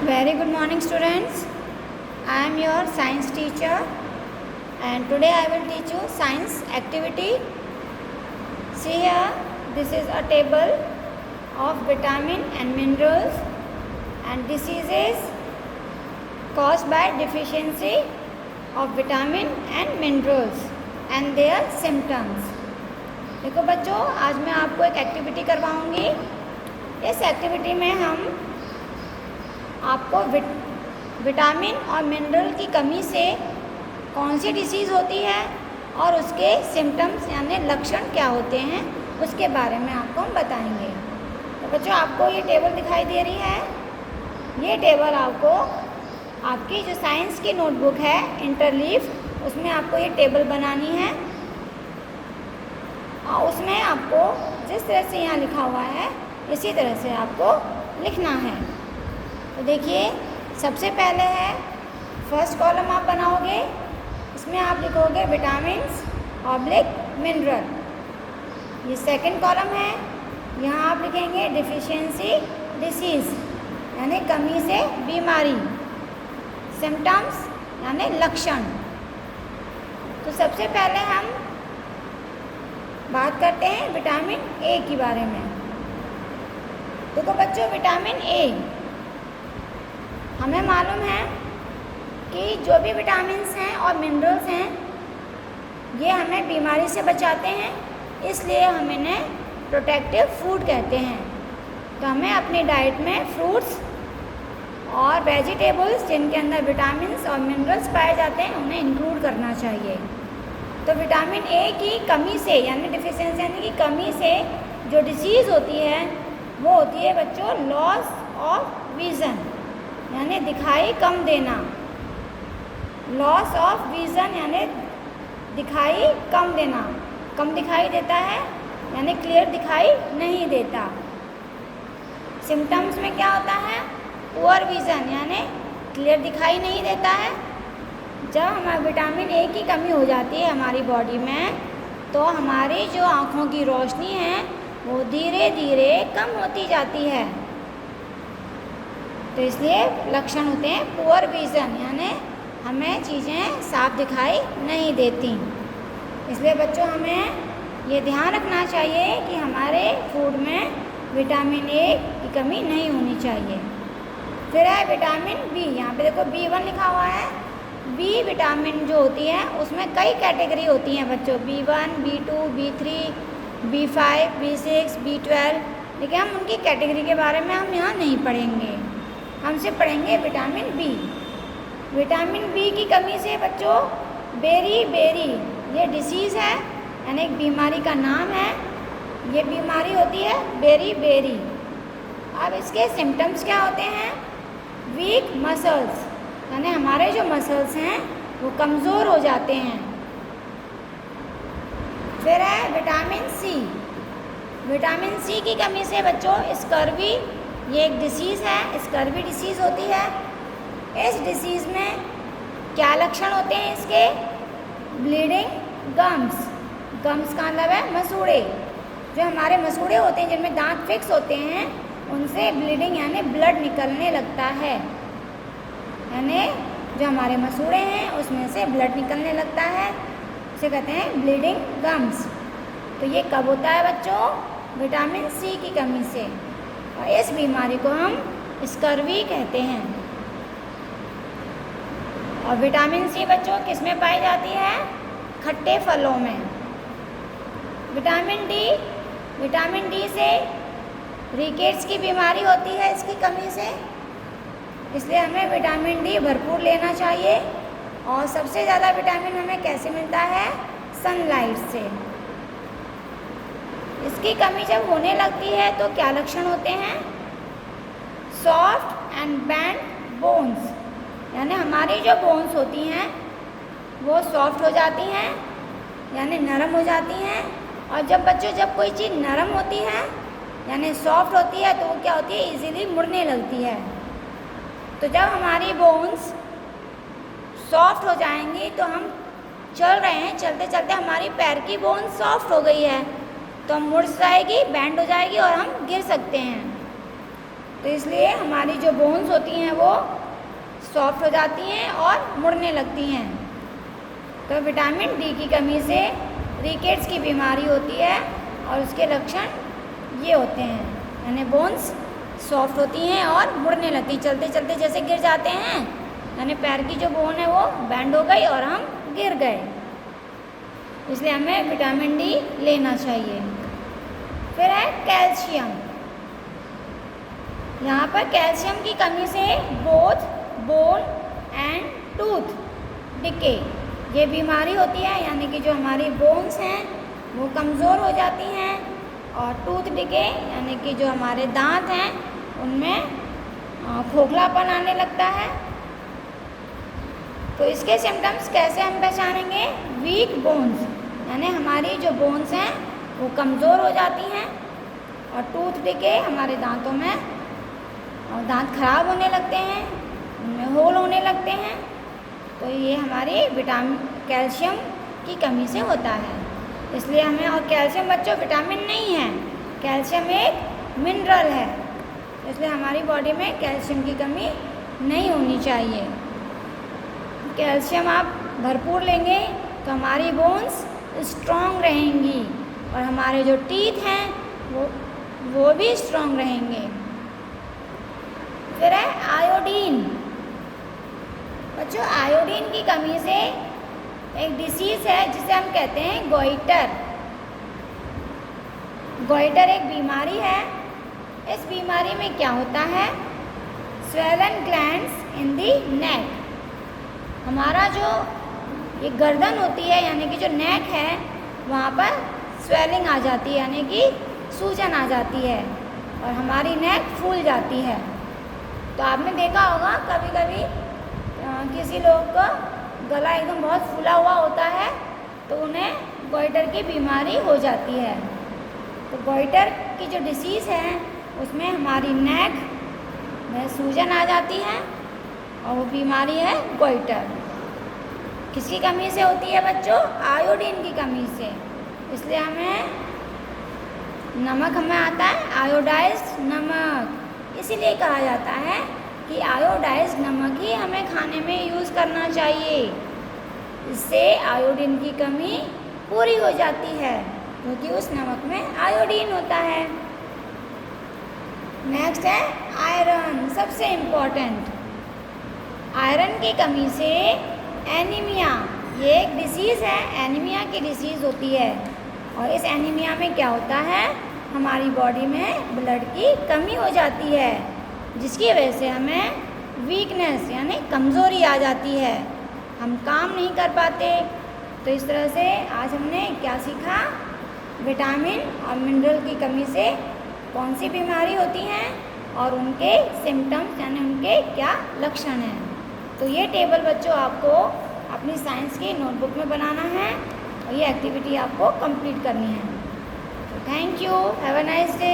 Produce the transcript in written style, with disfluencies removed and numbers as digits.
Very good morning, students. I am your science teacher, and today I will teach you science activity. See here, this is a table of vitamin and minerals and diseases caused by deficiency of vitamin and minerals and their symptoms. देखो बच्चों, आज मैं आपको एक activity करवाऊंगी. इस activity में हम आपको विटामिन और मिनरल की कमी से कौन सी डिसीज़ होती है और उसके सिम्टम्स यानी लक्षण क्या होते हैं उसके बारे में आपको हम बताएंगे. तो बच्चों, आपको ये टेबल दिखाई दे रही है. ये टेबल आपको आपकी जो साइंस की नोटबुक है इंटरलीफ, उसमें आपको ये टेबल बनानी है और उसमें आपको जिस तरह से यहाँ लिखा हुआ है इसी तरह से आपको लिखना है. तो देखिए, सबसे पहले है फर्स्ट कॉलम आप बनाओगे. इसमें आप लिखोगे विटामिन्स ऑब्लिक मिनरल. ये सेकंड कॉलम है, यहाँ आप लिखेंगे डिफिशिएंसी डिसीज़ यानी कमी से बीमारी. सिम्टम्स यानी लक्षण. तो सबसे पहले हम बात करते हैं विटामिन ए के बारे में. देखो बच्चों, विटामिन ए हमें मालूम है कि जो भी विटामिन्स हैं और मिनरल्स हैं ये हमें बीमारी से बचाते हैं, इसलिए हम इन्हें प्रोटेक्टिव फूड कहते हैं. तो हमें अपनी डाइट में फ्रूट्स और वेजिटेबल्स जिनके अंदर विटामिन्स और मिनरल्स पाए जाते हैं उन्हें इंक्लूड करना चाहिए. तो विटामिन ए की कमी से यानी डिफिशिएंसी यानी कि कमी से जो डिसीज़ होती है वो होती है बच्चों लॉस ऑफ विज़न यानी दिखाई कम देना. लॉस ऑफ विज़न यानी दिखाई कम देना. कम दिखाई देता है यानी क्लियर दिखाई नहीं देता. सिम्टम्स में क्या होता है? पुअर विज़न यानी क्लियर दिखाई नहीं देता है. जब हमारे विटामिन ए की कमी हो जाती है हमारी बॉडी में तो हमारी जो आँखों की रोशनी है वो धीरे धीरे कम होती जाती है. तो इसलिए लक्षण होते हैं पुअर विज़न यानी हमें चीज़ें साफ दिखाई नहीं देती. इसलिए बच्चों, हमें ये ध्यान रखना चाहिए कि हमारे फूड में विटामिन ए की कमी नहीं होनी चाहिए. फिर है विटामिन बी. यहाँ पे देखो B1 लिखा हुआ है. बी विटामिन जो होती है उसमें कई कैटेगरी होती हैं बच्चों. B1, B2, B3, B5, B6, B12. लेकिन हम उनकी कैटेगरी के बारे में हम यहाँ नहीं पढ़ेंगे. हम सिर्फ पढ़ेंगे विटामिन बी. विटामिन बी की कमी से बच्चों बेरी बेरी ये डिसीज़ है यानी एक बीमारी का नाम है. ये बीमारी होती है बेरी बेरी. अब इसके सिम्टम्स क्या होते हैं? वीक मसल्स यानी हमारे जो मसल्स हैं वो कमज़ोर हो जाते हैं. फिर है विटामिन सी. विटामिन सी की कमी से बच्चों स्कर्वी ये एक डिसीज़ है. स्कर्वी डिसीज़ होती है. इस डिसीज़ में क्या लक्षण होते हैं इसके? Bleeding gums. गम्स का मतलब है मसूड़े. जो हमारे मसूड़े होते हैं जिनमें दांत फिक्स होते हैं उनसे ब्लीडिंग यानी ब्लड निकलने लगता है. यानी जो हमारे मसूड़े हैं उसमें से ब्लड निकलने लगता है, उसे कहते हैं ब्लीडिंग गम्स. तो ये कब होता है बच्चों? विटामिन सी की कमी से. और इस बीमारी को हम स्कर्वी कहते हैं. और विटामिन सी बच्चों किस में पाई जाती है? खट्टे फलों में. Vitamin D. विटामिन डी से रिकेट्स की बीमारी होती है इसकी कमी से, इसलिए हमें विटामिन डी भरपूर लेना चाहिए. और सबसे ज़्यादा विटामिन हमें कैसे मिलता है? सनलाइट से. इसकी कमी जब होने लगती है तो क्या लक्षण होते हैं? सॉफ्ट एंड बैंड बोन्स यानी हमारी जो बोन्स होती हैं वो सॉफ्ट हो जाती हैं यानी नरम हो जाती हैं. और जब बच्चों जब कोई चीज़ नरम होती है यानी सॉफ्ट होती है तो वो क्या होती है? इजीली मुड़ने लगती है. तो जब हमारी बोन्स सॉफ्ट हो जाएंगी तो हम चल रहे हैं, चलते चलते हमारी पैर की बोन सॉफ्ट हो गई है तो हम मुड़ जाएगी, बैंड हो जाएगी और हम गिर सकते हैं. तो इसलिए हमारी जो बोन्स होती हैं वो सॉफ्ट हो जाती हैं और मुड़ने लगती हैं। तो विटामिन डी की कमी से रिकेट्स की बीमारी होती है और उसके लक्षण ये होते हैं, यानी बोन्स सॉफ्ट होती हैं और मुड़ने लगती हैं। चलते चलते जैसे गिर जाते हैं, यानी पैर की जो बोन है वो बैंड हो गई और हम गिर गए, इसलिए हमें विटामिन डी लेना चाहिए। फिर है कैल्शियम। यहाँ पर कैल्शियम की कमी से both bone and tooth decay ये बीमारी होती है, यानी कि जो हमारी बोन्स हैं वो कमज़ोर हो जाती हैं और टूथ डिके यानी कि जो हमारे दांत हैं उनमें खोखलापन आने लगता है। तो इसके सिम्टम्स कैसे हम पहचानेंगे? वीक बोन्स, यानी हमारी जो बोन्स हैं वो कमज़ोर हो जाती हैं और टूथ डिके हमारे दांतों में और दांत खराब होने लगते हैं, उनमें होल होने लगते हैं। तो ये हमारी विटामिन कैल्शियम की कमी से होता है, इसलिए हमें। और कैल्शियम बच्चों विटामिन नहीं है, कैल्शियम एक मिनरल है, इसलिए हमारी बॉडी में कैल्शियम की कमी नहीं होनी चाहिए। कैल्शियम आप भरपूर लेंगे तो हमारी बोन्स स्ट्रॉन्ग रहेंगी और हमारे जो टीथ हैं वो भी स्ट्रॉन्ग रहेंगे। फिर है आयोडीन। बच्चों आयोडीन की कमी से एक डिसीज़ है जिसे हम कहते हैं गोइटर। गोइटर एक बीमारी है। इस बीमारी में क्या होता है? स्वेलन ग्लैंड्स इन दी नेक। हमारा जो ये गर्दन होती है यानी कि जो नेक है वहाँ पर स्वेलिंग आ जाती है, यानी कि सूजन आ जाती है और हमारी नेक फूल जाती है। तो आपने देखा होगा कभी कभी किसी लोग का गला एकदम बहुत फूला हुआ होता है तो उन्हें गोइटर की बीमारी हो जाती है। तो गोइटर की जो डिसीज़ है उसमें हमारी नेक में सूजन आ जाती है और वो बीमारी है गोइटर। किसकी कमी से होती है बच्चों? आयोडीन की कमी से। इसलिए हमें नमक हमें आता है आयोडाइज्ड नमक, इसीलिए कहा जाता है कि आयोडाइज्ड नमक ही हमें खाने में यूज़ करना चाहिए। इससे आयोडीन की कमी पूरी हो जाती है क्योंकि उस नमक में आयोडीन होता है। नेक्स्ट है आयरन, सबसे इम्पॉर्टेंट। आयरन की कमी से एनीमिया, ये एक डिसीज़ है, एनीमिया की डिसीज़ होती है और इस एनीमिया में क्या होता है? हमारी बॉडी में ब्लड की कमी हो जाती है जिसकी वजह से हमें वीकनेस यानी कमज़ोरी आ जाती है, हम काम नहीं कर पाते। तो इस तरह से आज हमने क्या सीखा? विटामिन और मिनरल की कमी से कौन सी बीमारी होती हैं और उनके सिम्टम्स यानी उनके क्या लक्षण हैं। तो ये टेबल बच्चों आपको अपनी साइंस की नोटबुक में बनाना है और ये एक्टिविटी आपको कंप्लीट करनी है। तो thank you, have a nice day.